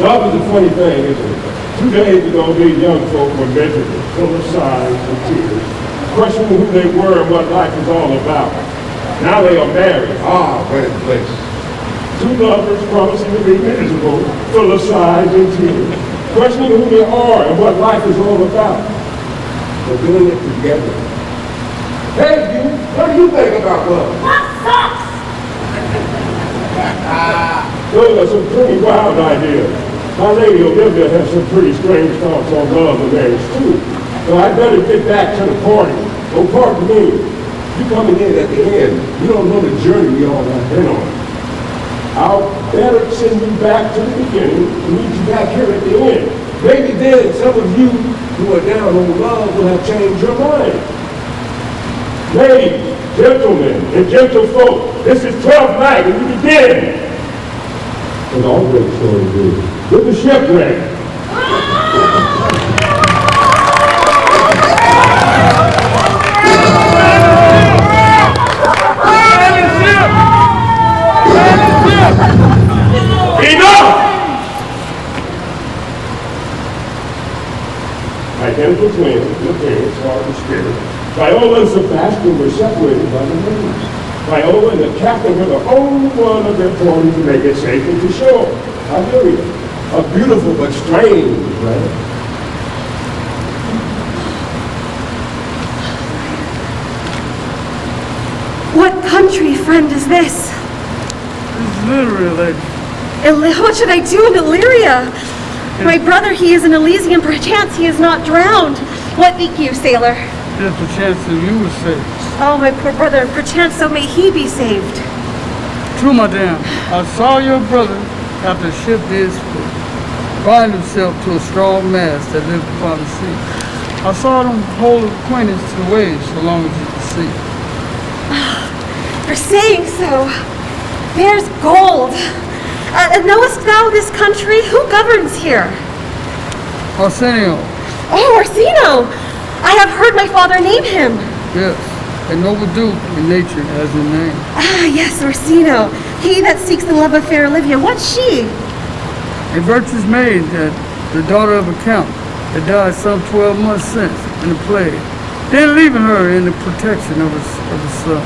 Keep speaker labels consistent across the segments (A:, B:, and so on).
A: Love is a funny thing, isn't it? 2 days ago, these young folk were miserable, full of sighs and tears, questioning who they were and what life is all about. Now they are married. Ah, wedding place. 2 lovers promising to be miserable, full of sighs and tears, questioning who they are and what life is all about. They're doing it together. Hey, you, what do you think about love?
B: What sucks?
A: Those are some pretty wild ideas. My lady Olivia has some pretty strange thoughts on love and marriage too. So I better get back to the party. Oh, pardon me. You coming in at the end. You don't know the journey we all have been on. I'll better send you back to the beginning and meet you back here at the end. Maybe then some of you who are down on love will have changed your mind. Ladies, gentlemen, and gentle folk, this is 12th night and we begin. As all great stories do, with the shipwreck. Enough! Identical twins, in appearance, heart and spirit. Viola and Sebastian were separated by the waves. Viola and the captain were the only one of their party to make it safely to shore. Iberia, a beautiful but strange land.
C: What country, friend, is this?
D: It's Illyria, lady.
C: What should I do in Illyria? My brother, he is in Elysium. Perchance he is not drowned. What think you, sailor?
D: There's a chance that you were saved.
C: Oh, my poor brother, perchance so may he be saved.
D: True, madame. I saw your brother after the ship did split, bind himself to a strong mast that lived upon the sea. I saw them hold acquaintance to the waves so long as you could see.
C: For saying so, there's gold. Knowest thou this country? Who governs here?
D: Arsenio.
C: Oh, Orsino! I have heard my father name him.
D: Yes, a noble duke in nature has a name.
C: Ah, yes, Orsino. He that seeks the love of fair Olivia. What's she?
D: A virtuous maid, that the daughter of a count, that died some 12 months since in the plague, then leaving her in the protection of a son.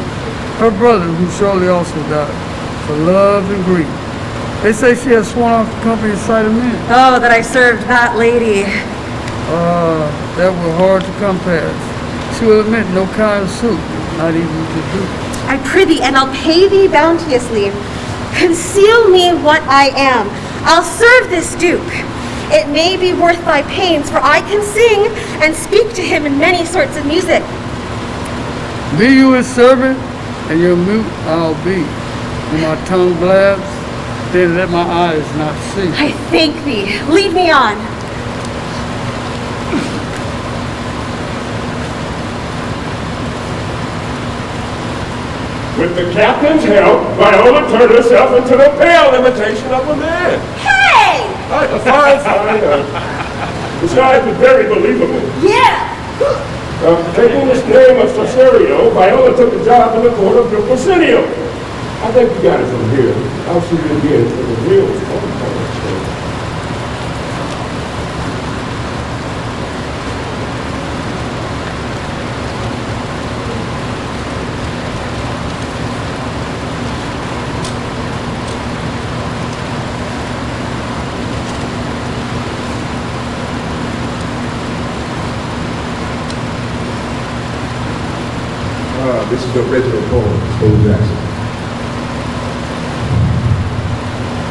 D: Her brother, who shortly also died, for love and grief. They say she has sworn off the company in sight of men.
C: Oh, that I served that lady.
D: That were hard to come past. She will admit no kind of suit, not even to do.
C: I prithee, and I'll pay thee bounteously. Conceal me what I am. I'll serve this duke. It may be worth thy pains, for I can sing and speak to him in many sorts of music.
D: Be you his servant, and your mute I'll be. When my tongue blabs, then let my eyes not see.
C: I thank thee. Lead me on.
A: With the captain's help, Viola turned herself into the pale imitation of a man.
C: Hey!
A: Fine. Besides, it's very believable.
C: Yeah!
A: Taking this name of Cesario, Viola took a job in the court of Prosenio. I think you got it from here. I'll see you again for the real story. This is the original poem, Steve Jackson.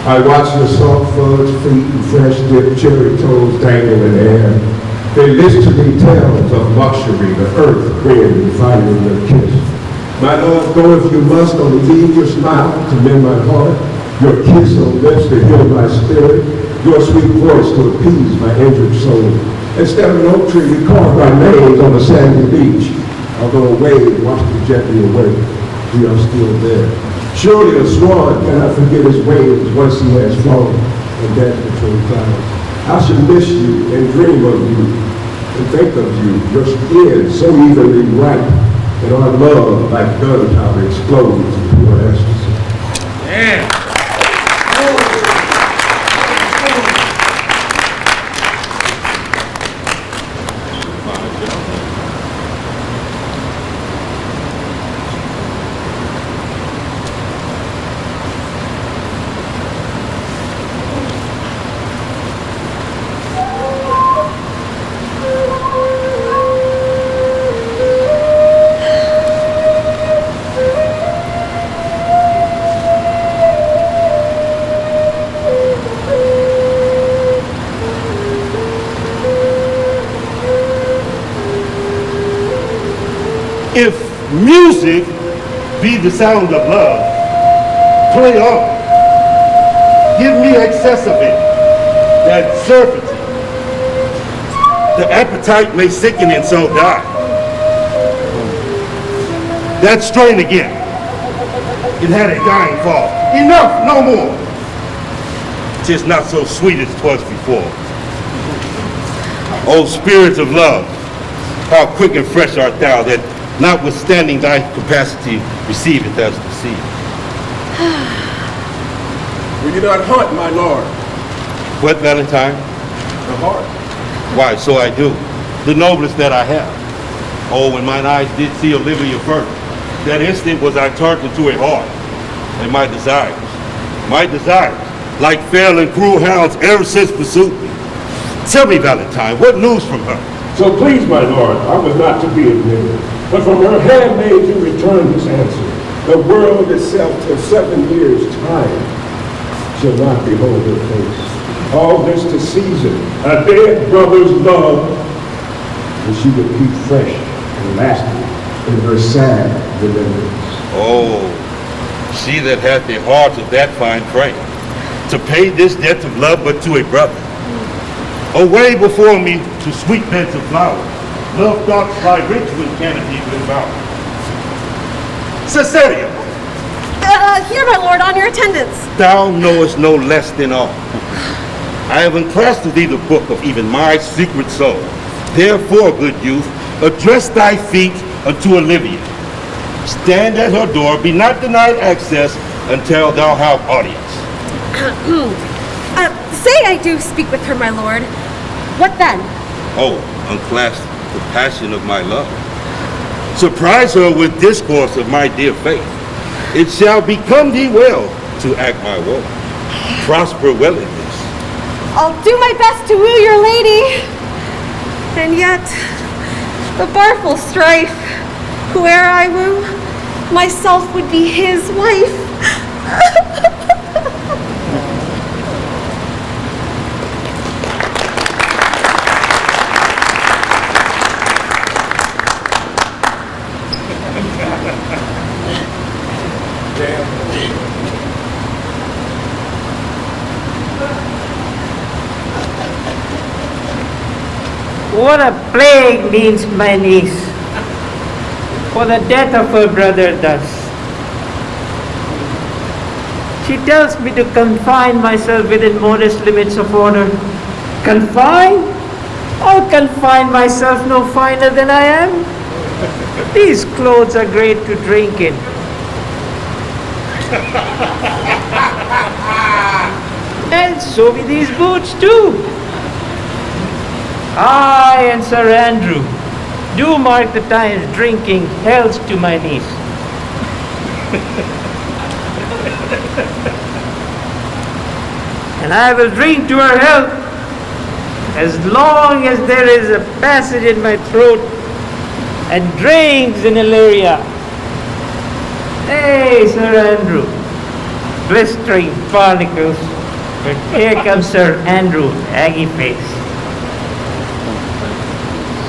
A: I watch the soft fudge feet and fresh dipped cherry toes dangle in the air. They list to me tales of luxury, the earth, wind, fire, and their kiss. My love, go if you must, only leave your smile to mend my heart, your kiss on lips to heal my spirit, your sweet voice to appease my injured soul. Instead of an oak tree, we carved our names on the sandy beach. Although a wave washed it gently away, we are still there. Surely a swan cannot forget his wings once he has flown and danced between clouds. I should miss you and dream of you and think of you, your skin so evenly ripe, and our love like gunpowder explodes in pure ecstasy.
D: Yeah.
B: Music be the sound of love. Play on. Give me excess of it, that surfeit. The appetite may sicken and so die. That strain again. It had a dying fall. Enough, no more. 'Tis not so sweet as 'twas before. O spirit of love, how quick and fresh art thou that, notwithstanding thy capacity, receiveth as deceived.
A: Will you not hunt, my lord?
B: What, Valentine?
A: The heart.
B: Why, so I do. The noblest that I have. Oh, when mine eyes did see Olivia first, that instant was I turned into a heart. And my desires, like fell and cruel hounds ever since pursued me. Tell me, Valentine, what news from her?
A: So please, my lord, I was not to be admitted, but from her handmaid you return this answer. The world itself till 7 years' time shall not behold her face. All this to season a dead brother's love, and she would keep fresh and lasting in her sad remembrance.
B: Oh, she that hath the heart of that fine frame, to pay this debt of love but to a brother. Away before me to sweet beds of flowers, love thoughts by Richmond canopy without. Caesarea,
C: Here, my lord, on your attendance.
B: thou knowest no less than all. I have enclassed to thee the book of even my secret soul. Therefore, good youth, address thy feet unto Olivia. Stand at her door, be not denied access until thou have audience.
C: Say I do speak with her, my lord. What then?
B: Oh, unclasp the passion of my love. Surprise her with discourse of my dear faith. It shall become thee well to act my woe. Prosper well in this.
C: I'll do my best to woo your lady. And yet, the barful strife, whoe'er I woo, myself would be his wife.
E: What a plague means my niece, for the death of her brother thus. She tells me to confine myself within modest limits of order. Confine? I'll confine myself no finer than I am. These clothes are great to drink in. And so be these boots too. I and Sir Andrew do mark the times drinking health to my niece. And I will drink to her health as long as there is a passage in my throat and drains in Illyria. Hey, Sir Andrew, blistering barnacles, but here comes Sir Andrew, aggy face.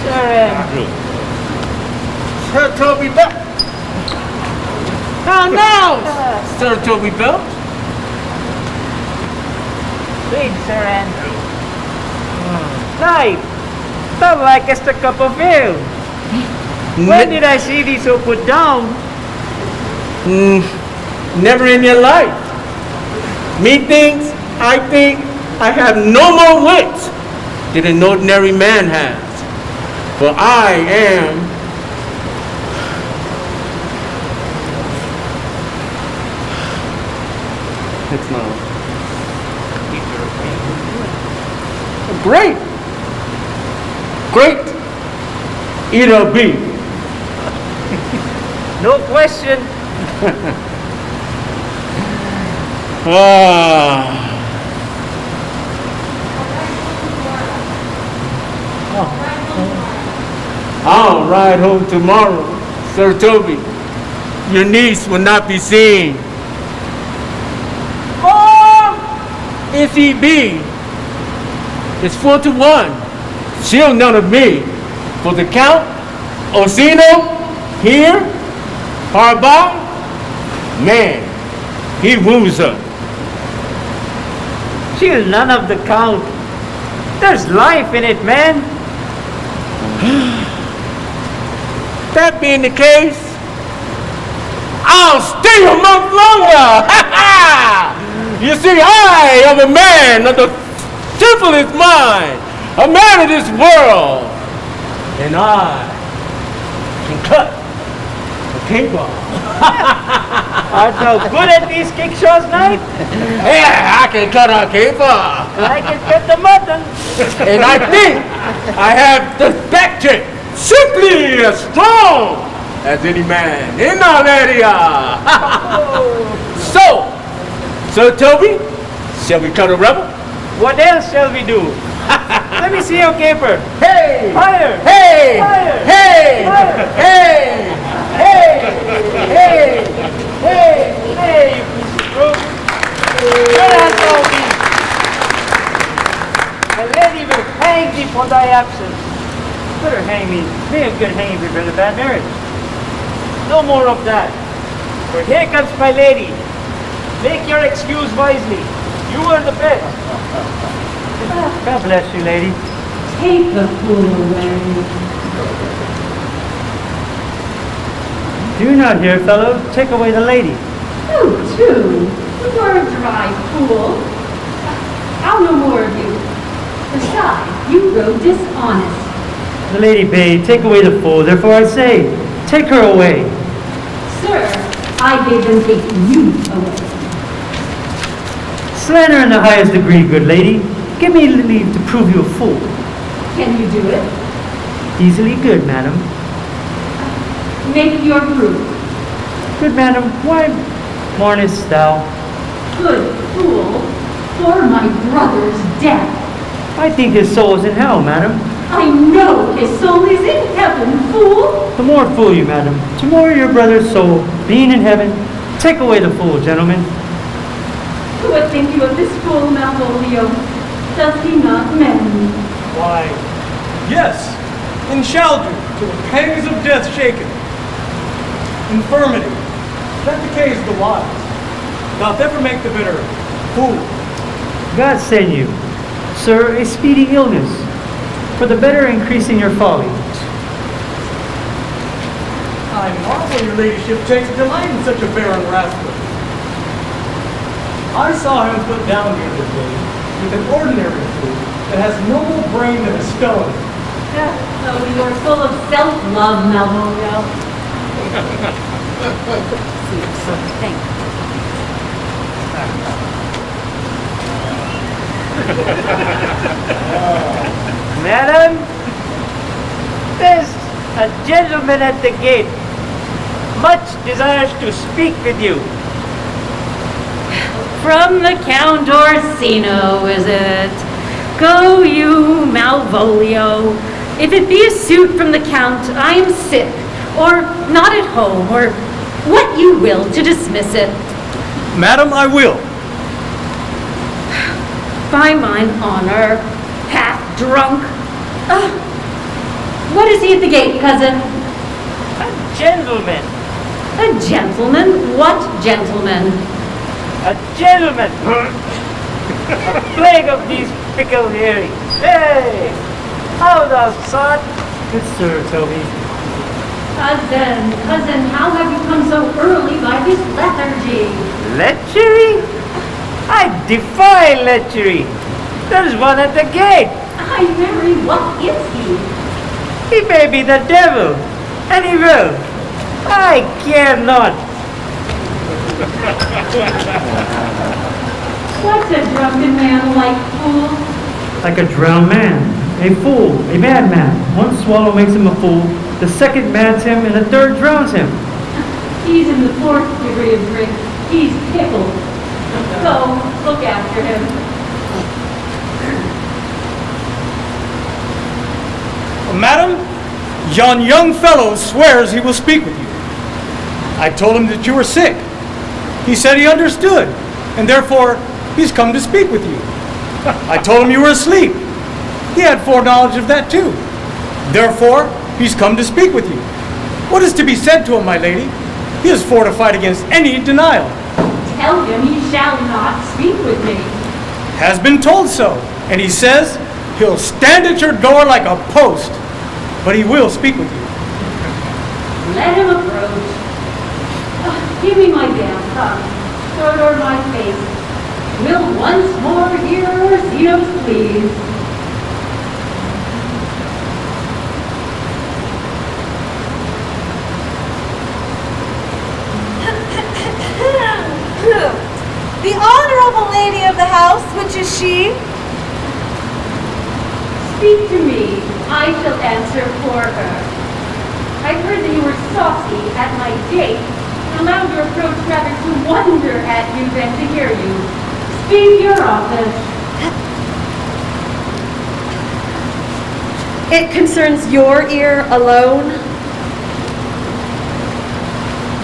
E: Sir Andrew.
F: Sir Toby Belt. How now, Sir Toby Belt?
E: Wait, Sir Andrew. Knight, thou likest a cup of ale. When did I see thee so put down?
F: Never in your life. Methinks, I think, I have no more wits than an ordinary man has. For I am it's not great eater of beef.
E: No question.
F: I'll ride home tomorrow, Sir Toby. Your niece will not be seen. Or if he be, it's 4-1. She'll none of me. For the Count, Orsino, here, Hardball? Man, he woos her.
E: She's none of the count. There's life in it, man.
F: That being the case, I'll stay a month longer. You see, I am a man of the simplest mind, a man of this world, and I can cut a caper.
E: Art thou good at these kickshaws, knight?
F: Yeah, I can cut a caper.
E: I can cut the mutton.
F: And I think I have the back check simply as strong as any man in our area. So, Sir Toby, shall we cut a rebel?
E: What else shall we do? Let me see your caper.
F: Hey!
E: Fire!
F: Hey!
E: Fire!
F: Hey!
E: Fire!
F: Hey! Hey! Hey! Hey!
E: Hey, you piece of fruit. What hast thou been? My lady will hang thee for thy absence. Better hang me. May a good hanging prevent a bad marriage. No more of that. For here comes my lady. Make your excuse wisely. You are the best. God bless you, lady.
G: Take the fool away.
E: Do you not hear, fellow? Take away the lady.
G: You too. You are a dry fool. I'll no more of you. Besides, you grow dishonest.
E: The lady bade, take away the fool. Therefore I say, take her away.
G: Sir, I bid them take you away.
E: Slander in the highest degree, good lady. Give me leave to prove you a fool.
G: Can you do it?
E: Easily good, madam.
G: Make your proof.
E: Good madam, why mournest thou?
G: Good fool. For my brother's death.
E: I think his soul is in hell, madam.
G: I know his soul is in heaven, fool.
E: The more fool you, madam. To more your brother's soul, being in heaven, take away the fool, gentlemen.
G: What think you of this fool, Malvolio? Does he not mend?
H: Why, yes, and shall do, till the pangs of death shake him. Infirmity, that decays the wise, doth ever make the bitter fool.
E: God send you, sir, a speedy illness, for the better increasing your folly.
H: I marvel your ladyship takes delight in such a barren rascal. I saw him put down the other day with an ordinary fool that has no more brain than a stone.
G: So you are full of self-love, Malvolio. Thank you.
E: Madam, there's a gentleman at the gate. Much desires to speak with you.
G: From the Count Orsino, is it? Go you, Malvolio. If it be a suit from the Count, I am sick, or not at home, or what you will to dismiss it.
H: Madam, I will.
G: By mine honor, half drunk. What is he at the gate, cousin?
E: A gentleman.
G: A gentleman? What gentleman?
E: A gentleman. A plague of these pickled earrings. Hey! How thou son? Good sir, Toby.
G: Cousin, how have you come so early by this lethargy?
E: Lechery? I defy lechery. There's one at the gate.
G: Ay, Mary, what is he?
E: He may be the devil, and he will. I care not.
G: What's a drunken man like, fool?
E: Like a drowned man, a fool, a madman. One swallow makes him a fool, the second mads him, and the third drowns him.
G: He's in the 4th degree of drink. He's pickled. Go, look after him.
H: Madam, yon young fellow swears he will speak with you. I told him that you were sick. He said he understood, and therefore he's come to speak with you. I told him you were asleep. He had foreknowledge of that too. Therefore, he's come to speak with you. What is to be said to him, my lady? He is fortified against any denial.
G: Tell him he shall not speak with me.
H: Has been told so, and he says he'll stand at your door like a post, but he will speak with you.
G: Let him approach. Give me my damn tongue, or my face. We'll once more hear Orsino's pleas.
C: The honorable lady of the house, which is she?
G: Speak to me. I shall answer for her. I've heard that you were saucy at my date, and allowed your approach rather to wonder at you than to hear you. Speak your office.
C: It concerns your ear alone.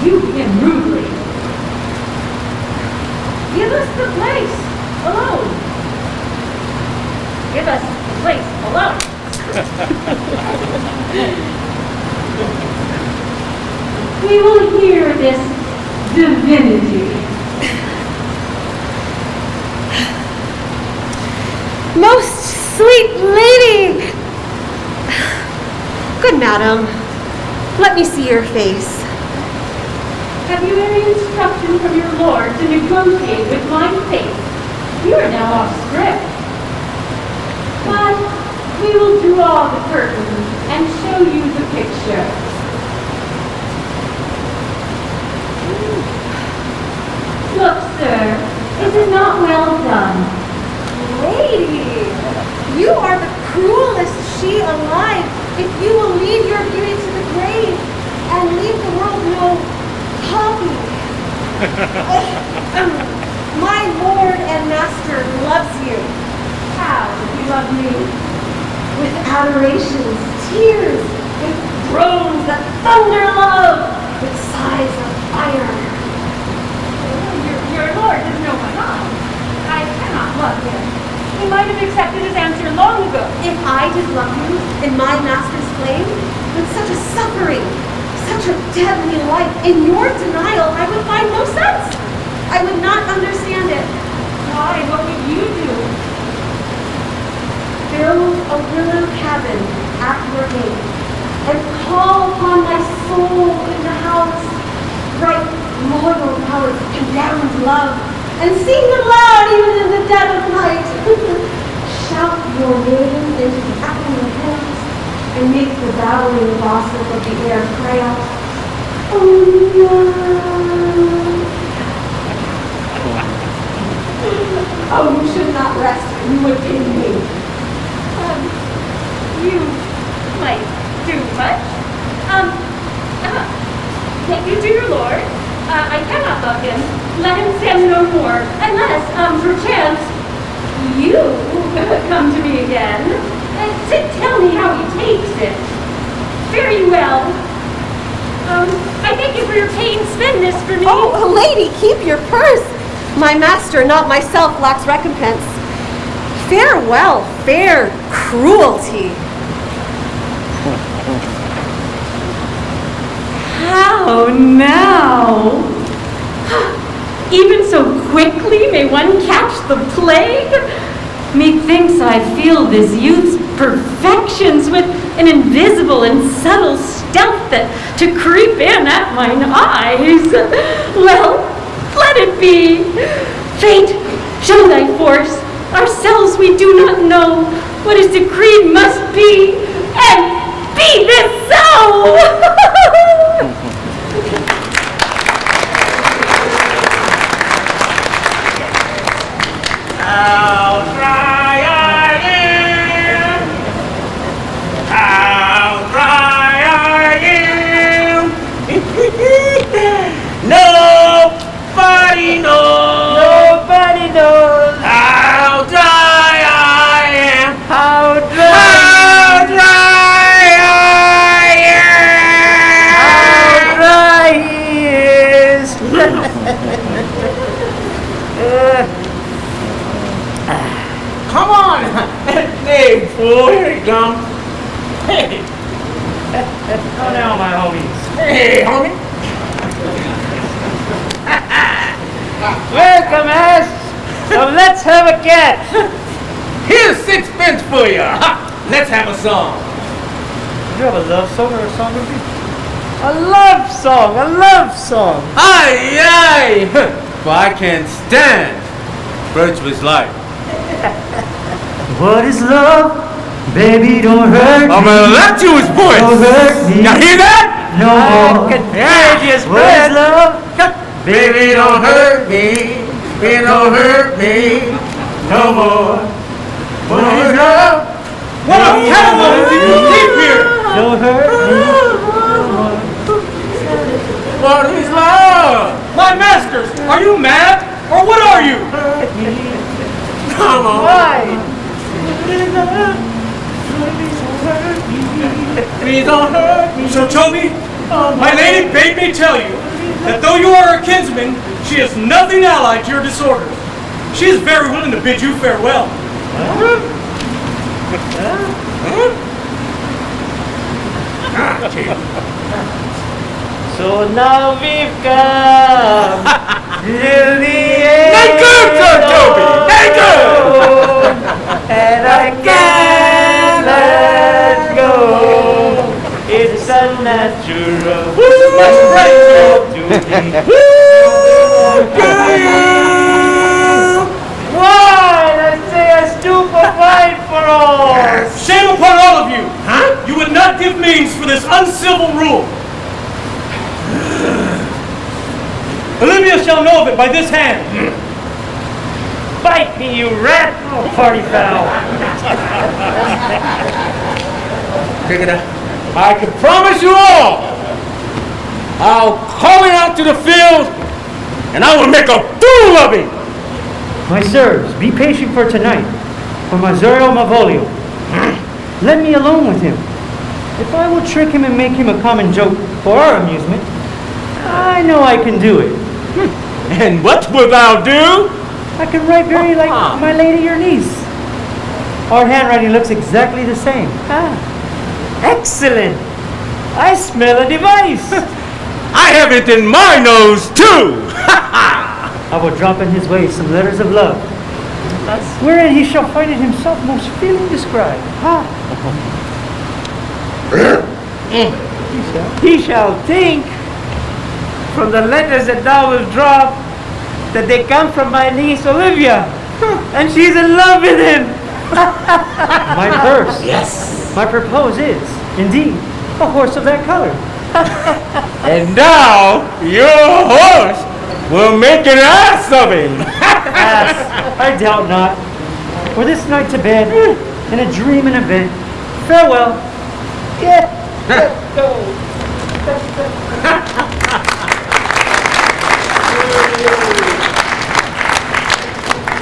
G: You begin rudely. Give us the place alone. Give us the place alone. We will hear this divinity.
C: Most sweet lady! Good madam, let me see your face.
G: Have you any instruction from your lord to negotiate with my fate? You are now off script. But we will draw the curtain and show you the picture. Look, sir, is it not well done?
C: Lady, you are the cruelest she alive if you will lead your beauty to the grave and leave the world no copy. My lord and master loves you.
G: How does he love me?
C: With adorations, tears, with groans that thunder love, with sighs of fire.
G: Your lord does know my mind. I cannot love him. He might have accepted his answer long ago.
C: If I did love you in my master's flame, with such a suffering, such a deadly life, in your denial, I would find no sense. I would not understand it.
G: Why? What would you do?
C: Build a willow cabin at your gate, and call upon my soul in the house, write loyal ballads and damned love, and sing them loud even in the dead of night. Shout your name into the echoing hills, and make the bowing gossip of the air cry out, "Oh no!" Oh, you should not rest, you would pity me.
G: You might do much. Take you to your lord. I cannot love him. Let him stand no more, unless, perchance, you come to me again to tell me how he takes it. Very well. I thank you for your pains. Spend this for me.
C: Oh, lady, keep your purse. My master, not myself, lacks recompense. Farewell, fair cruelty.
G: How now? Even so quickly may one catch the plague? Methinks I feel this youth's perfections with an invisible and subtle stealth that to creep in at mine eyes. Well, let it be. Fate, show thy force. Ourselves we do not know. What is decreed must be, and be this so!
F: How dry I am! How dry I am! Nobody knows!
E: Nobody knows
F: How dry I am!
E: how
F: How
E: dry,
F: dry I am!
E: how dry he is.
F: Come on! Hey, fool, here he comes. Hey! Oh, now, my homies. Hey, homie.
E: Welcome, ass. So let's have a catch.
F: Here's 6 pence for you. Let's have a song.
E: Do you have a love song or a song of you? A love song, a love song.
F: Aye, aye. For I can't stand virtuous life.
E: What is love? Baby, don't hurt
F: I'm an electuous voice.
E: hurt me.
F: Y'all hear that?
E: No more. Contagious what is love?
F: Baby, don't hurt me. Baby, don't hurt me. No more. What is love?
H: What a catalog did you keep here?
E: Don't hurt me.
F: What is love?
H: My masters, are you mad? Or what are you?
F: Come on.
E: Why?
F: Please don't hurt me.
H: So Toby, my lady bade me tell you that though you are her kinsman, she is nothing allied to your disorders. She is very willing to bid you farewell.
E: So now we've come till the end.
F: Make good, Sir Toby. Make good.
E: And I can't let go. It's unnatural. Why? I say I stupefied for all.
H: Shame upon all of you! You would not give means for this uncivil rule. Olivia shall know of it by this hand.
E: Bite me, you rat! Oh, party foul.
F: I can promise you all, I'll call him out to the field and I will make a fool of him.
E: My sirs, be patient for tonight, for Mazzaro Mavolio. Let me alone with him. If I will trick him and make him a common joke for our amusement, I know I can do it.
F: And what wilt thou do?
E: I can write very like my lady, your niece. Our handwriting looks exactly the same. Excellent! I smell a device.
F: I have it in my nose too.
E: I will drop in his way some letters of love, wherein he shall find it himself most freely described. He shall think from the letters that thou wilt drop that they come from my niece Olivia, and she's in love with him. My purse, yes. My propose is, indeed, a horse of that color.
F: And now your horse will make an ass of him.
E: Ass, I doubt not. For this night to bed, and a dream and event. Farewell. Yeah. Go.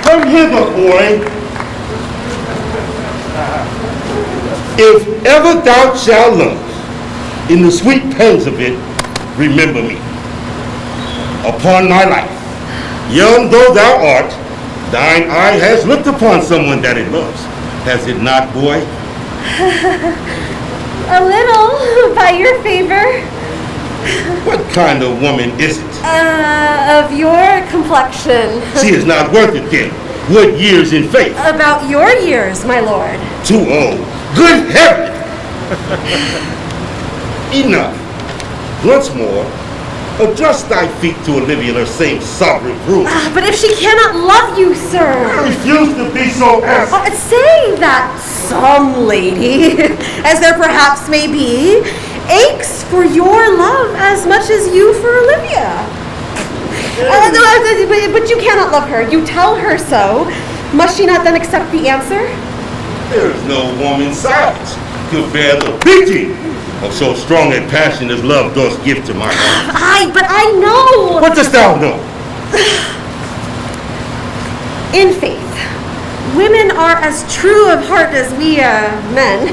B: Come hither, boy. If ever thou shalt love, in the sweet pangs of it, remember me. Upon my life, young though thou art, thine eye has looked upon someone that it loves. Has it not, boy?
C: A little, by your favor.
B: What kind of woman is it?
C: Of your complexion.
B: She is not worth it then. What years in faith?
C: About your years, my lord.
B: Too old. Good heaven! Enough. Once more, adjust thy feet to Olivia in her same sovereign rule.
C: But if she cannot love you, sir.
B: I refuse to be so asked.
C: Say that some lady, as there perhaps may be, aches for your love as much as you for Olivia. But you cannot love her. You tell her so. Must she not then accept the answer?
B: There is no woman silence could bear the beating of so strong a passion as love does give to my heart.
C: But I know.
B: What dost thou know?
C: In faith, women are as true of heart as we men.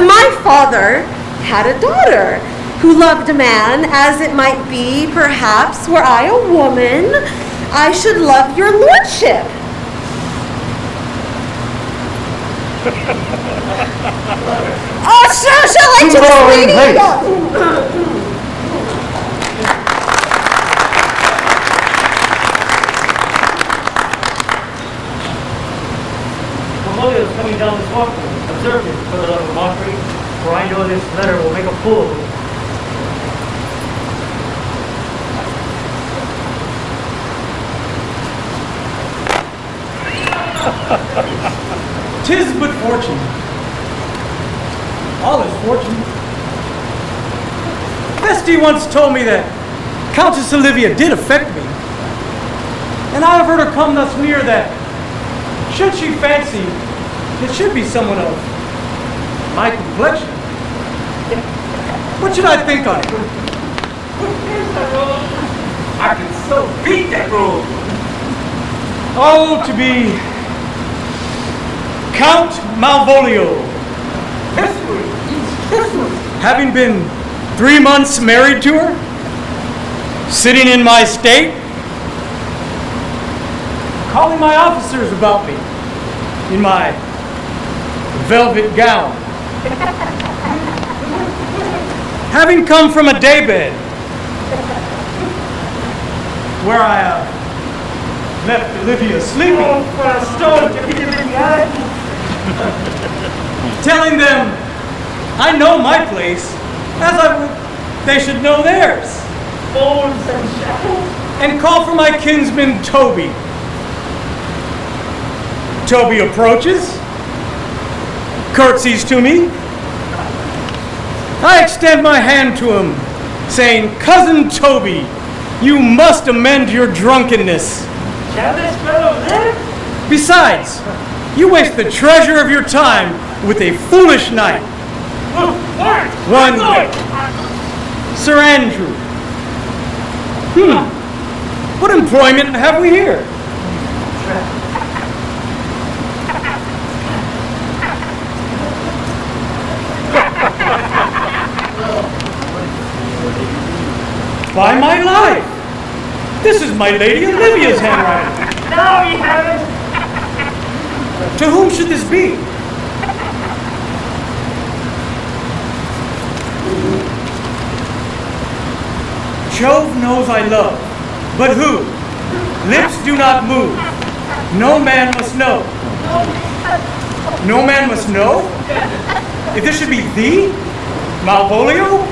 C: My father had a daughter who loved a man as it might be, perhaps, were I a woman, I should love your lordship. Shall I just read it?
I: walking down this walkway. Observe this, for the love of mockery, for I know this letter will make a fool of me.
H: 'Tis but fortune. All is fortune. Vesti once told me that Countess Olivia did affect me. And I have heard her come thus near that, should she fancy, it should be someone of my complexion. What should I think on it?
F: I can so beat that room.
H: Oh, to be Count Malvolio. Having been 3 months married to her, sitting in my state, calling my officers about me in my velvet gown. Having come from a daybed where I left Olivia sleeping, telling them I know my place as I would they should know theirs, and call for my kinsman Toby. Toby approaches, curtsies to me. I extend my hand to him, saying, "Cousin Toby, you must amend your drunkenness. Besides, you waste the treasure of your time with a foolish knight. One, Sir Andrew. What employment have we here?" By my life, this is my Lady Olivia's handwriting.
F: No, you haven't.
H: To whom should this be? Jove knows I love, but who? Lips do not move. No man must know. No man must know? If this should be thee, Malvolio?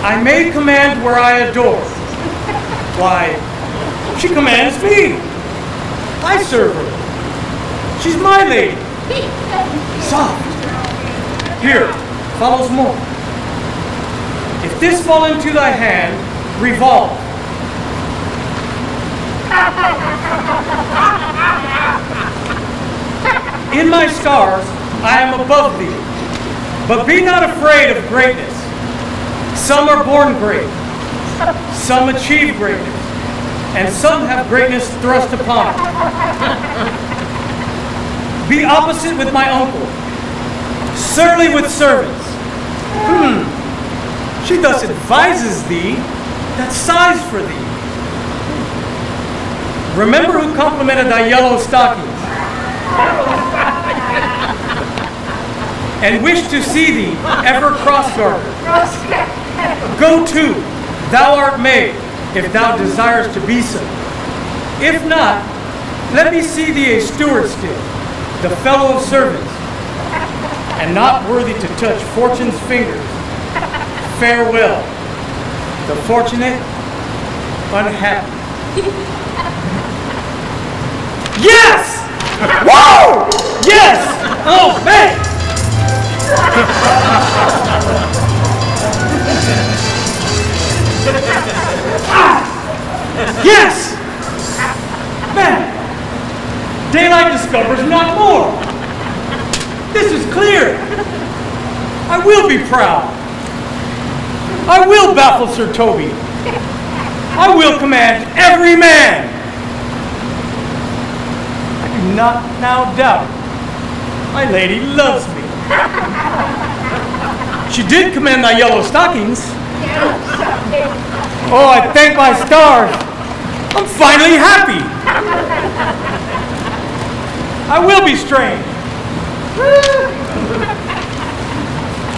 H: I may command where I adore. Why, she commands me. I serve her. She's my lady. Soft. Here, follows more. If this fall into thy hand, revolve. In my stars, I am above thee. But be not afraid of greatness. Some are born great. Some achieve greatness. And some have greatness thrust upon them. Be opposite with my uncle. Surly with servants. She thus advises thee that sighs for thee. Remember who complimented thy yellow stockings, and wish to see thee ever cross-gartered. Go to, thou art made, if thou desirest to be so. If not, let me see thee a steward still, the fellow of servants, and not worthy to touch fortune's fingers. Farewell, the fortunate, unhappy. Yes! Whoa! Yes! Oh, man! Yes! Man! Daylight discovers not more. This is clear. I will be proud. I will baffle Sir Toby. I will command every man. I do not now doubt it. My lady loves me. She did commend thy yellow stockings. Oh, I thank my stars. I'm finally happy. I will be strange.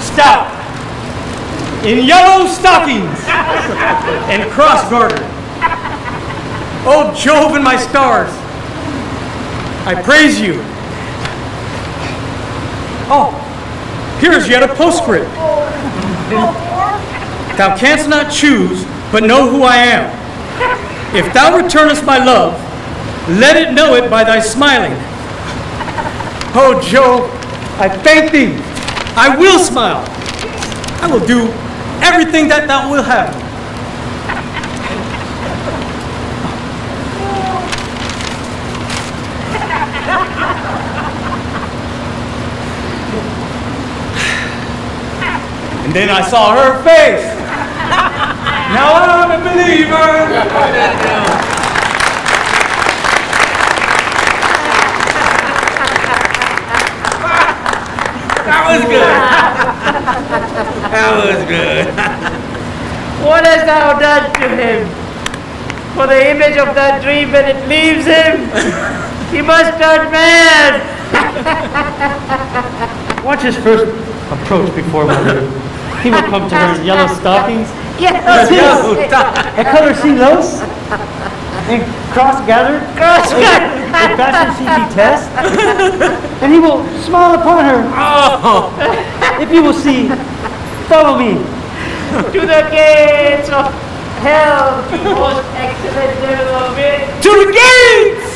H: Stout. In yellow stockings and cross-gartered. Oh, Jove and my stars. I praise you. Oh, here is yet a postscript. Thou canst not choose, but know who I am. If thou returnest my love, let it know it by thy smiling. Oh, Joe, I thank thee. I will smile. I will do everything that thou wilt have. And then I saw her face. Now I'm a believer.
F: That was good. That was good.
E: What hast thou done to him? For the image of that dream, when it leaves him, he must turn mad.
I: Watch his first approach before Marin. He will come to her in yellow stockings.
E: Yes.
I: A color she loves. And cross-gathered. A fashion she detests. And he will smile upon her. If you will see, follow me.
E: To the gates of hell, most excellent gentlemen.
F: To the gates!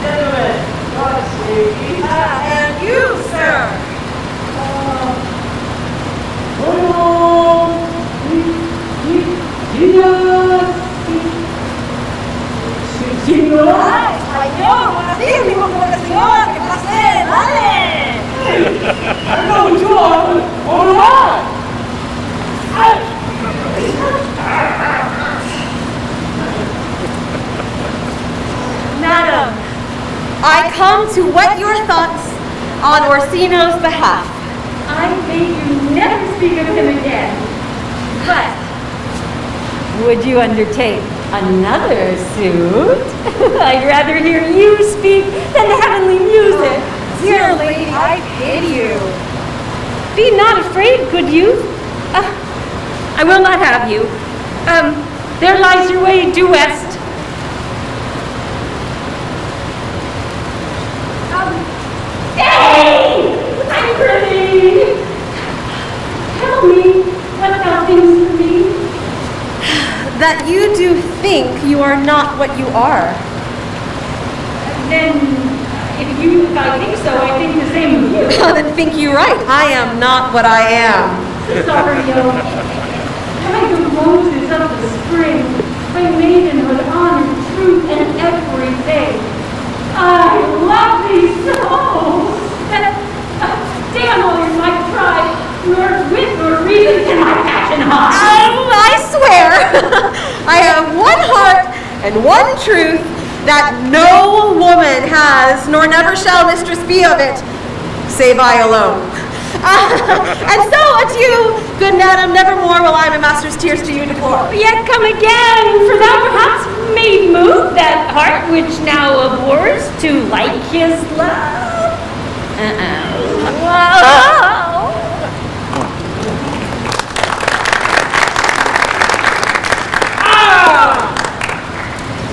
E: Gentlemen, God save you.
C: And you, sir. Español, buenos días, mi congregación, ¿qué placer? ¡Dale! Madam, I come to whet your thoughts on Orsino's behalf.
G: I beg you never speak of him again.
C: But
G: Would you undertake another suit? I'd rather hear you speak than the heavenly music.
C: dear lady, I pity you.
G: Be not afraid, good youth. I will not have you. There lies your way due west. Hey! I'm pretty! Tell me what thou thinkst of me.
C: That you do think you are not what you are.
G: Then, if I think so, I think the same of you.
C: Then think you right. I am not what I am.
G: Sorry, Tide of roses of the spring, my maidenhood, honor, truth, and everything. I love thee so that, damn all your my pride, nor wit nor reason can my passion hide.
C: I swear, I have one heart and one truth that no woman has, nor never shall mistress be of it, save I alone. And so adieu, good madam, nevermore will I my master's tears to you deplore.
G: Yet come again, for thou perhaps may move that heart which now abhors to like his love.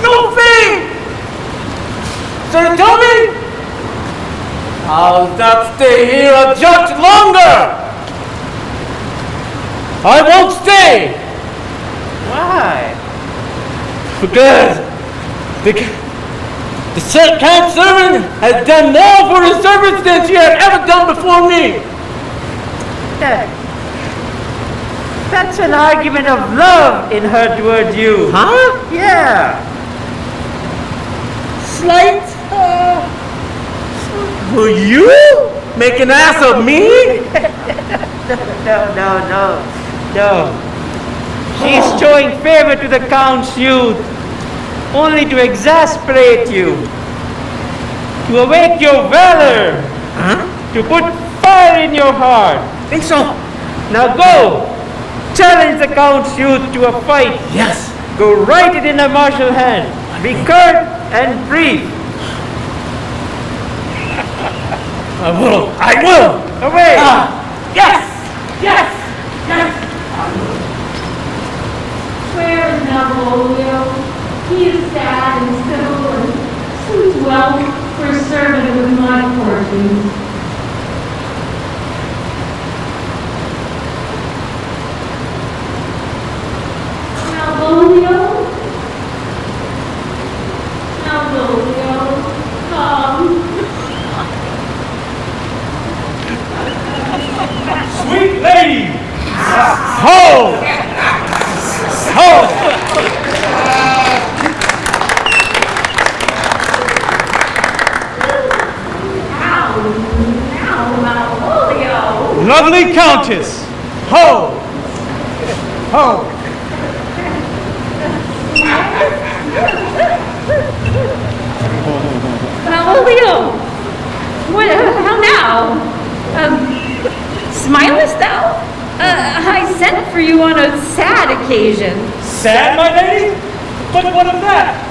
F: No fee! Sir Tommy, I'll not stay here a jot longer. I won't stay.
E: Why?
F: Because the camp servant has done more for his servants than she had ever done before me.
E: That's an argument of love in her toward you.
F: Huh?
E: Yeah.
F: Slight? Will you make an ass of me?
E: No. She's showing favor to the Count's youth only to exasperate you, to awake your valor, to put fire in your heart.
F: Think so?
E: Now go, challenge the Count's youth to a fight.
F: Yes.
E: Go write it in a martial hand. Be curt and brief.
F: I will.
E: Away.
F: Yes.
G: Where is Malvolio? He is for a servant with my fortunes. Malvolio? Malvolio, come.
H: Sweet lady! Ho! Ho!
G: Now, Malvolio.
H: Lovely Countess! Ho! Ho!
G: Malvolio, what, how now? Smilest thou? I sent for you on a sad occasion.
H: Sad, my lady? But what of that?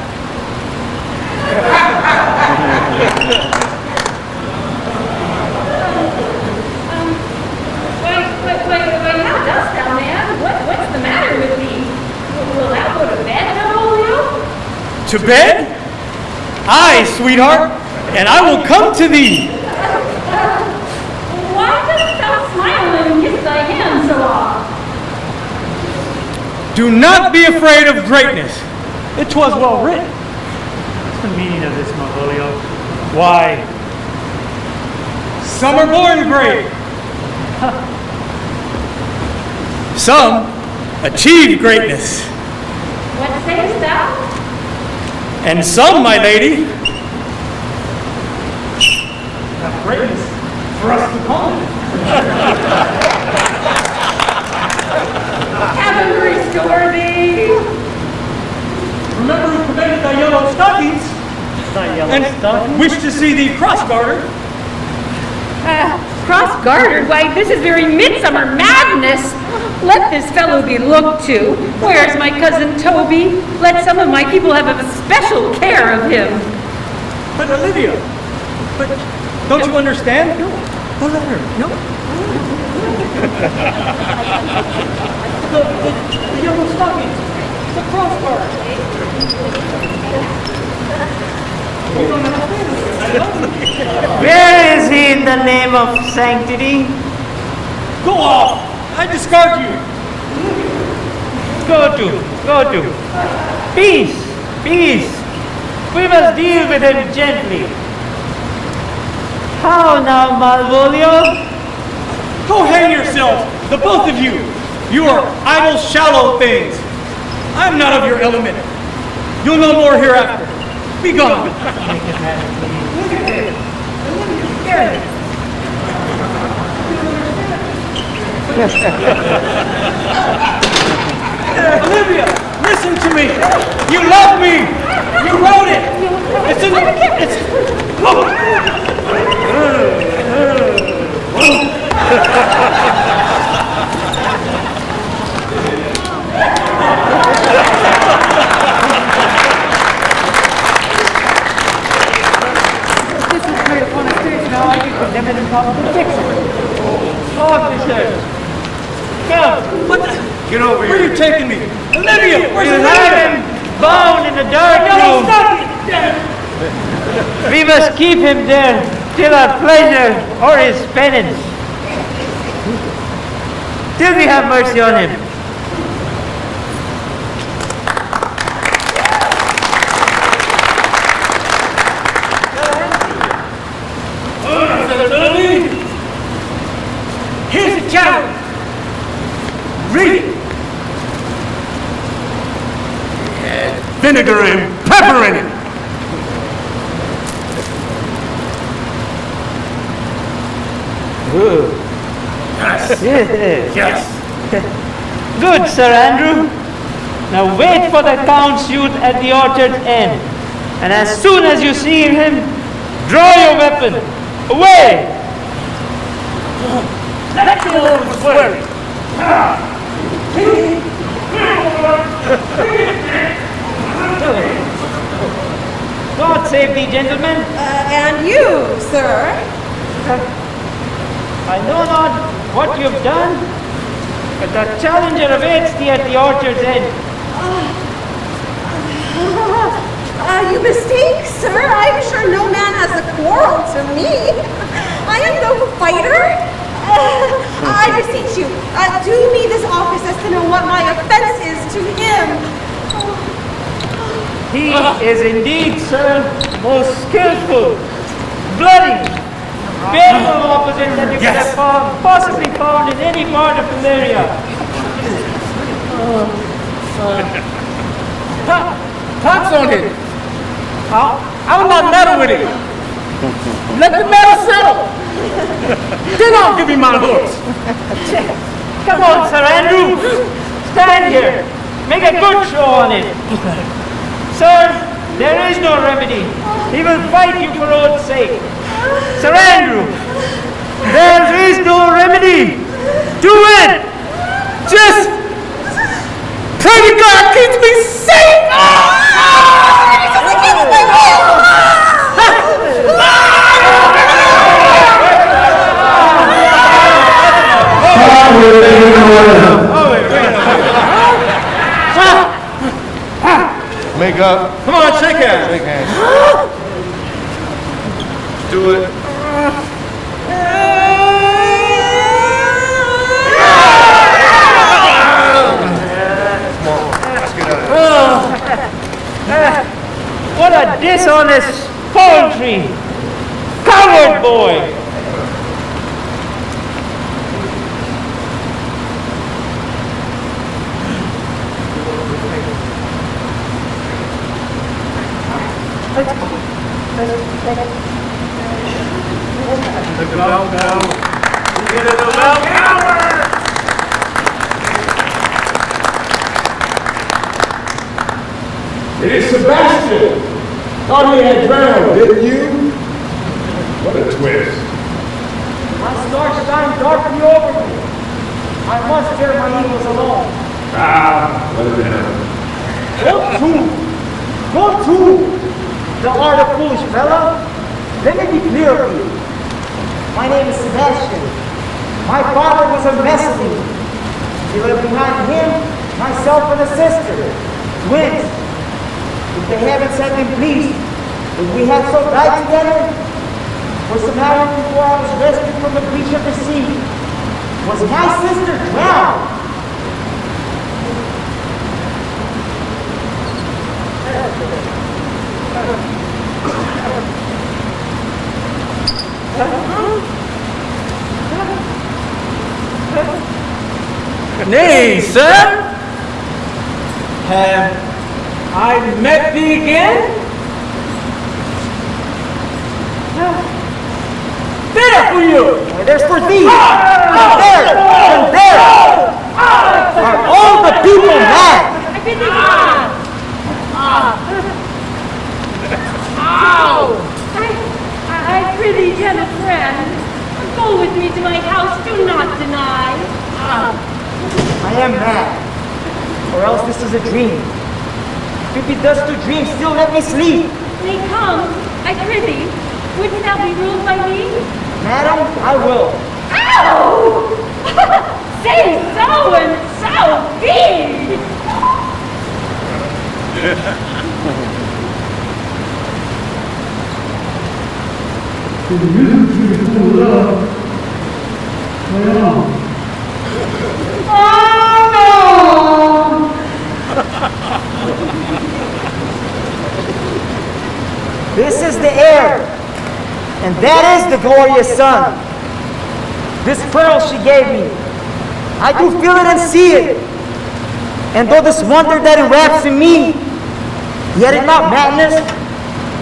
G: Wait, how dost thou, man? What's the matter with thee? Will thou go to bed, Malvolio?
H: To bed? Aye, sweetheart, and I will come to thee.
G: Why dost thou smile and kiss thy hand so oft?
H: Do not be afraid of greatness. It was well written.
I: What's the meaning of this, Malvolio?
H: Why, some are born great. Some achieve greatness.
G: What sayest thou?
H: And some, my lady, have greatness for us to call it.
G: Heaven restore thee!
H: Remember who commended thy yellow stockings and wished to see thee cross-gartered?
G: Cross-gartered? Why, this is very midsummer madness. Let this fellow be looked to. Where's my cousin Toby? Let some of my people have a special care of him.
H: But Olivia, but don't you understand? No. The letter. No. the yellow stockings. The cross-garter. You don't understand.
E: Where is he in the name of sanctity?
H: Go off! I discard you!
E: Go to. Peace. We must deal with him gently. How now, Malvolio?
H: Go hang yourselves, the both of you! You are idle, shallow things! I'm not of your element. You'll know more hereafter. Be gone! Olivia, listen to me. You love me. You wrote it. It's in the... It's...
E: This is made upon a stage now. I can condemn it in public fiction. Officers, come.
H: Get over here. Where are you taking me? Olivia, where's
E: You
H: Olivia?
E: have him bound in the dark
H: Yellow
E: room.
H: stocking!
E: We must keep him there till our pleasure or his penance. Till we have mercy on him.
H: Here's the challenge. Read it. Vinegar and pepper in it. Yes.
E: Good, Sir Andrew. Now wait for the Count's youth at the orchard's end. And as soon as you see him, draw your weapon. Away!
H: Let go of the swearing.
E: God save thee, gentlemen.
C: And you, sir?
E: I know not what you've done, but the challenger awaits thee at the orchard's end.
C: You mistake, sir. I'm sure no man has a quarrel to me. I am no fighter. I beseech you, do me this office as to know what my offense is to him.
E: He is indeed, sir, most skillful, bloody, fearful opposite that you could have possibly found in any part of Valeria.
F: Pox on it. I will not meddle with it. Let the matter settle. Then I'll give you my horse.
E: Come on, Sir Andrew. Stand here. Make a good show on it. Sir, there is no remedy. He will fight you for oath's sake. Sir Andrew, there is no remedy. Do it.
F: Just pray to God keeps me safe.
B: Make up.
F: Come on, shake hands.
B: Shake hands. Do it.
E: What a dishonest poultry! Coward boy!
A: It is Sebastian. Thought he had drowned, didn't you? What a twist.
E: My stars shine darkly over me. I must bear my evils alone.
A: Let it down.
E: Go to! Thou art a foolish fellow. Let me be clear with you. My name is Sebastian. My father was a Messi. He left behind him, myself, and a sister. Twins. If the heavens had been pleased, if we had so died together, was the matter before I was rescued from the breach of the sea? Was my sister drowned?
F: Nay, sir. Have I met thee again? There for you!
E: There's for thee! There! And there! Are all the people mad?
G: I prithee, gentle friend, go with me to my house, do not deny.
E: I am mad, or else this is a dream. If it be thus to dream, still let me sleep.
G: Nay, come, I prithee, wouldn't thou be ruled by me?
E: Madam, I will.
G: Ow! Say so and so be!
E: This is the air, and that is the glorious sun. This pearl she gave me, I do feel it and see it. And though this wonder that enwraps in me, yet it not madness,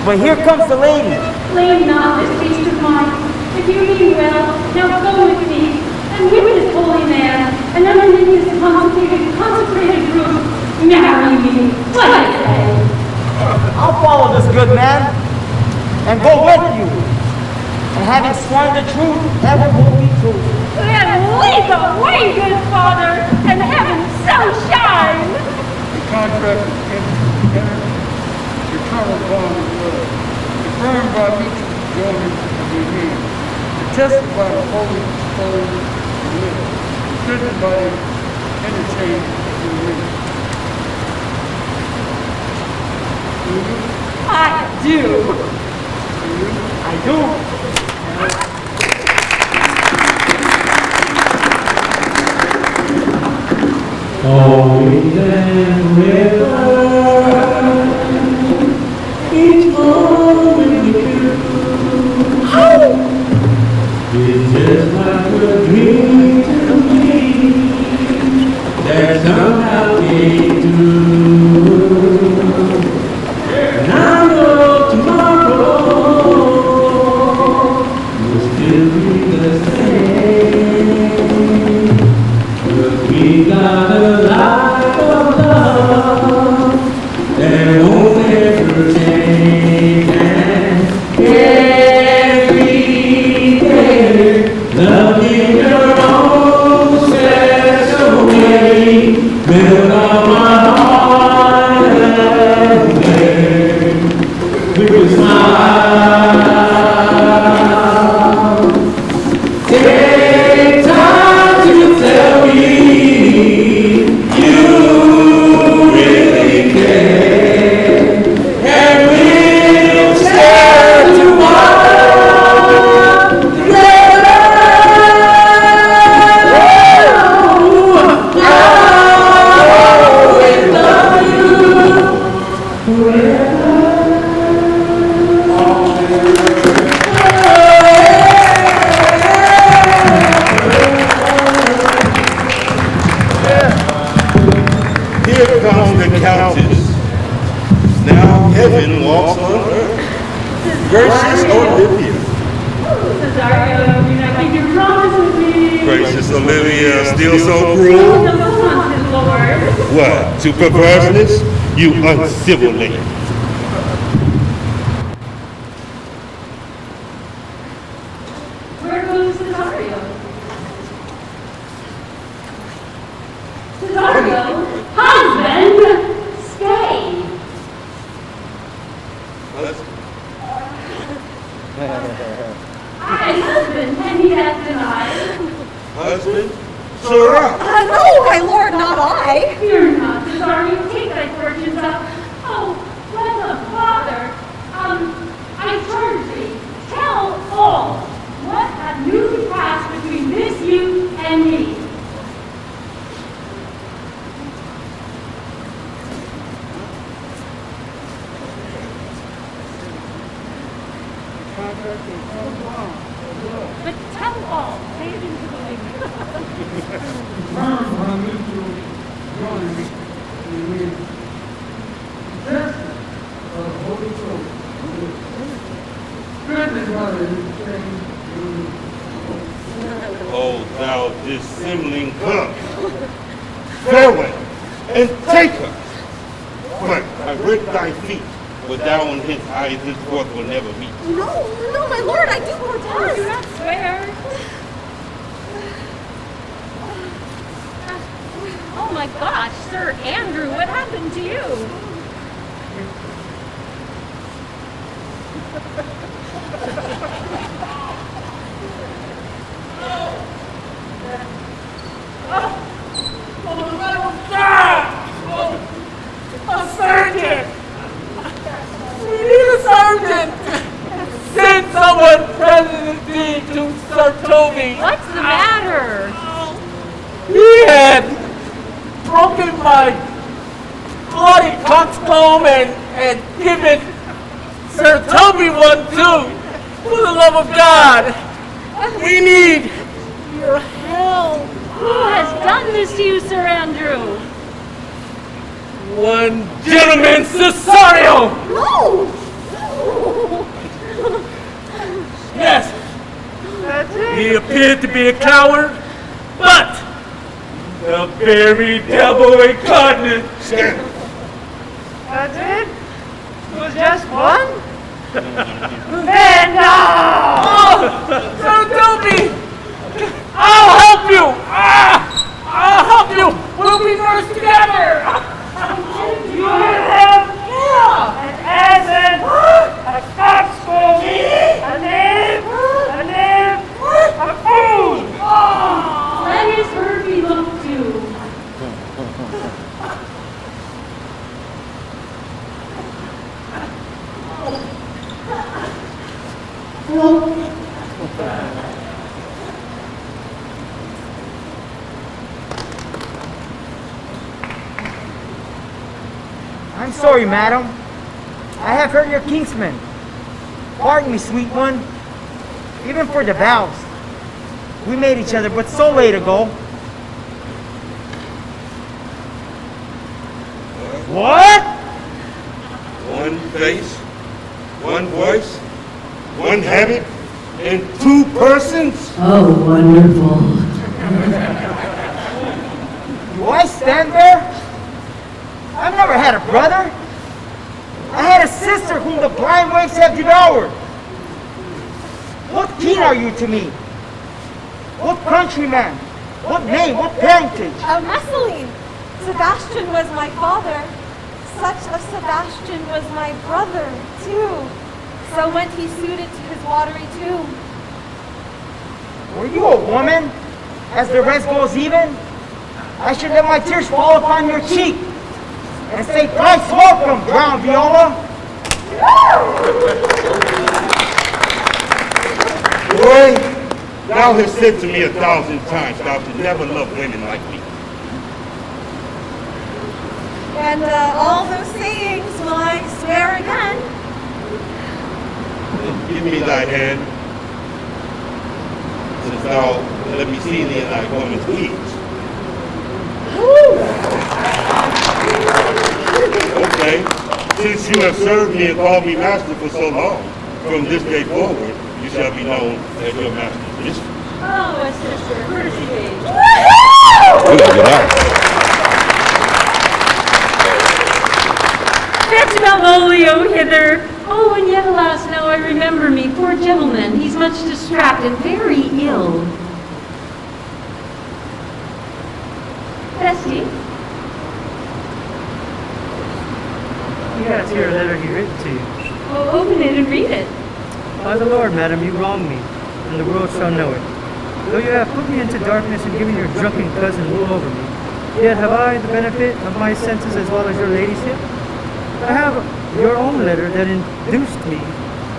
E: but here comes the lady.
G: Blame not this beast of mine. If you mean well, now go with me, and with this holy man, and underneath this consecrated roof, marry me. What I say?
E: I'll follow this good man, and go with you. And having sworn the truth, ever will be true.
G: Then lead the way, good father, and heaven so shine.
D: The contract is eternal bond of blood, confirmed by mutual joining of your hands, attested by the holy soul of lips, strengthened by the interchange of your lips.
G: do.
I: I do.
F: Always and forever, each moment with you is just like a dream to me that somehow came true. And I know tomorrow will still be the same, but we got a life of love that won't ever change. And every day, love in your own special way, build on my heart away with a smile. Take time to tell me you really care, and we'll share tomorrow together. I'll always love you forever.
B: Here comes the Countess. Now heaven walks on earth. Gracious Olivia.
G: Cesario, you not keep your promises, please.
B: Gracious Olivia, still so
G: Oh,
B: cruel?
G: the haunted Lord.
B: What, to perverseness? You uncivil lady.
G: Where goes Cesario? Cesario, husband, stay. I, husband, and he has denied.
B: Husband? Sirrah!
C: No, my lord, not I.
G: Fear not, Cesario, take thy fortunes up. Oh, blessed Father, I charge thee, tell all what hath newly passed between this youth and me. But tell all, say it into the
B: O thou dissembling cup, farewell, and take her. But I rent thy feet, but thou and his eyes henceforth will never meet.
C: No, my lord, I do protest.
G: Do not swear. Oh my gosh, Sir Andrew, what happened to you?
F: A surgeon! We need a surgeon! Send someone presently to Sir Toby.
G: What's the matter?
F: He had broken my bloody coxcomb and given Sir Toby one too. For the love of God, we need your help.
G: Who has done this to you, Sir Andrew?
F: One gentleman, Cesario!
C: No.
F: Yes, he appeared to be a coward, but the very devil incarnate.
E: That's it? It was just one? Then no!
F: Oh, Sir Toby! I'll help you! I'll help you! We'll be nursed together!
E: You have an acid, a coxcomb, a nib, a food!
G: Let his hurt be looked to.
I: I'm sorry, madam. I have hurt your kinsman. Pardon me, sweet one. Even for the vows. We made each other but so late ago. What?
B: One face, one voice, one habit, and two persons?
G: Oh, wonderful.
I: Do I stand there? I've never had a brother. I had a sister whom the blind waves have devoured. What kin are you to me? What countryman? What name? What parentage?
C: Mescaline. Sebastian was my father. Such a Sebastian was my brother, too. So went he suited to his watery tomb.
I: Were you a woman? As the rest goes even? I should let my tears fall upon your cheek and say thrice welcome, brown viola.
B: Boy, thou hast said to me 1,000 times thou should never love women like me.
C: And all those sayings will I swear again.
B: Give me thy hand, since thou let me see thee in thy woman's weeds. Okay, since you have served me and called me master for so long, from this day forward, you shall be known as your master's mistress.
G: Oh, a sister, courtesy page.
B: You gotta get out.
G: Fetch Malvolio hither. Oh, and yet, alas, now I remember me. Poor gentleman, he's much distracted and very ill. Bestie,
I: You got to hear a letter he written to you.
G: well, open it and read it.
I: By the Lord, madam, you wrong me, and the world shall know it. Though you have put me into darkness and given your drunken cousin rule over me, yet have I the benefit of my senses as well as your ladyship. I have your own letter that induced me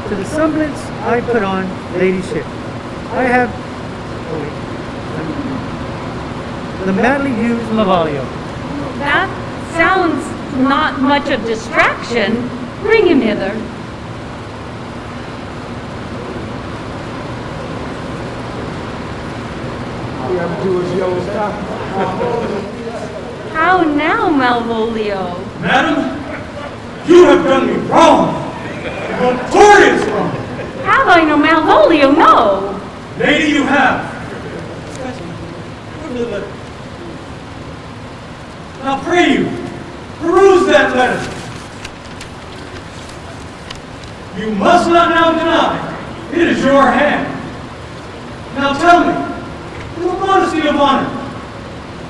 I: to the semblance I put on ladyship. I have the madly used Malvolio.
G: That sounds not much of distraction. Bring him hither.
A: You have to do as yellow stop.
G: How now, Malvolio?
H: Madam, you have done me wrong. Notorious wrong.
G: Have I no Malvolio? No.
H: Lady, you have. Look at the letter. Now pray you, peruse that letter. You must not now deny it is your hand. Now tell me, in the modesty of honor,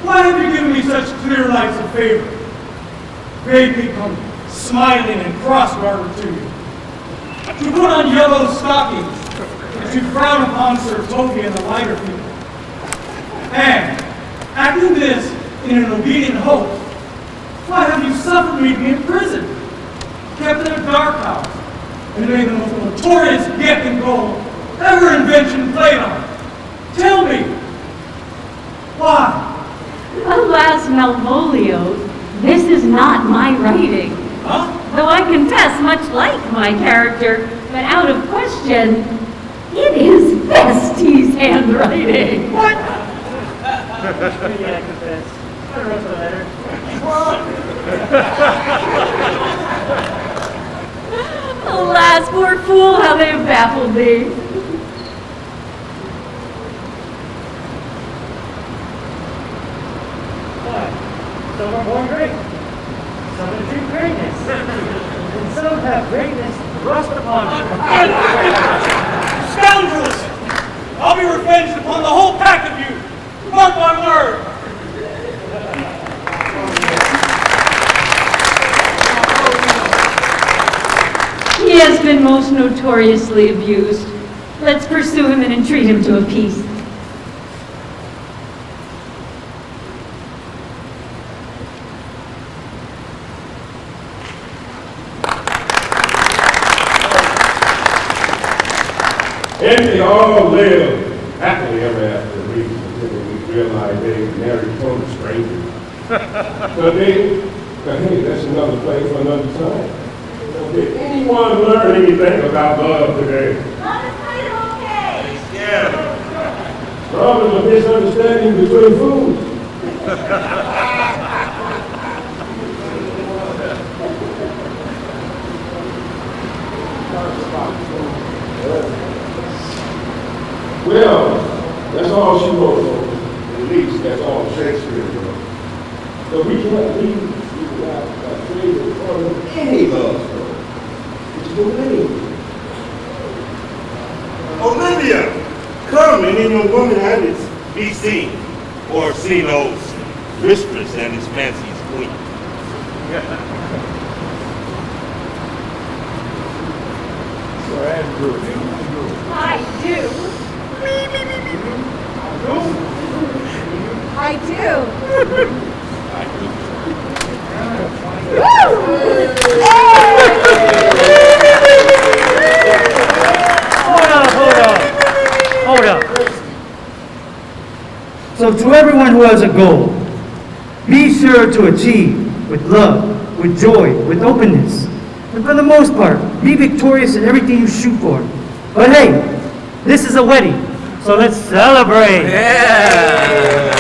H: why have you given me such clear lights of favor? Made me come smiling and cross-gartered to you. To put on yellow stockings, and to frown upon Sir Toby and the lighter people. And, acting this in an obedient hope, why have you suffered me to be imprisoned, kept in a dark house, and made the most notorious gaping goal ever invention played on? Tell me, why?
G: Alas, Malvolio, this is not my writing.
H: Huh?
G: Though I confess, much like my character, but out of question, it is Bestie's handwriting.
H: What?
I: Yeah, I confess. I wrote the letter.
G: Alas, poor fool, how they have baffled me.
I: Some are born great. Some achieve greatness. And some have greatness thrust upon them.
H: Scoundrels! I'll be revenged upon the whole pack of you! Mark my word!
G: He has been most notoriously abused. Let's pursue him and entreat him to a peace.
A: And they all lived happily ever after, at least, until we realized they married total strangers. But hey, that's another play for another time. Did anyone learn anything about love today?
C: Love is kind of okay.
B: Yeah.
A: Love is a misunderstanding between fools. Well, that's all she wrote, at least that's all Shakespeare wrote. So we can't leave without creating part of any love story. It's the name.
B: Olivia, come and in your woman habits be seen, or Zeno's mistress and his fancy's queen.
C: I do. I do. Woo!
I: Hold up. So to everyone who has a goal, be sure to achieve with love, with joy, with openness. And for the most part, be victorious in everything you shoot for. But hey, this is a wedding, so let's celebrate.
F: Yeah.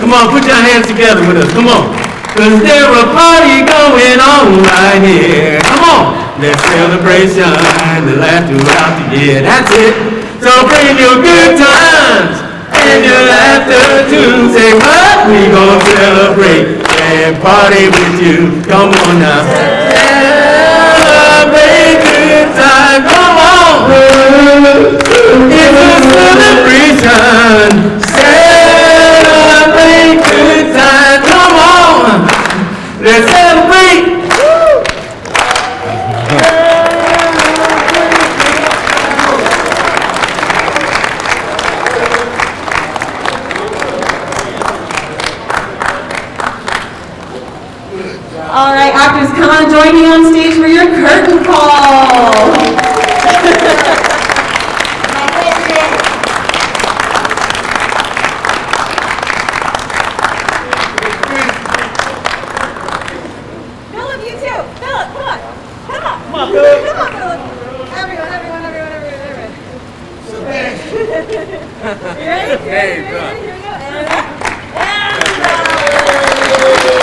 F: Come on, put your hands together with us. Come on. Cause there's a party going on right here. Come on. Let's celebration to last throughout the year. That's it. So bring your good times and your laughter too. Say what? We gon' celebrate and party with you. Come on now. Celebrate good time. Come on. It's a celebration. Celebrate good time. Come on. Let's celebrate.
C: All right, actors, come on, join me on stage for your curtain call. Philip, you too. Philip, come on. Come on. Come on, Philip. Come on, Philip. Everyone. You ready?
F: Hey,
C: Here we go. And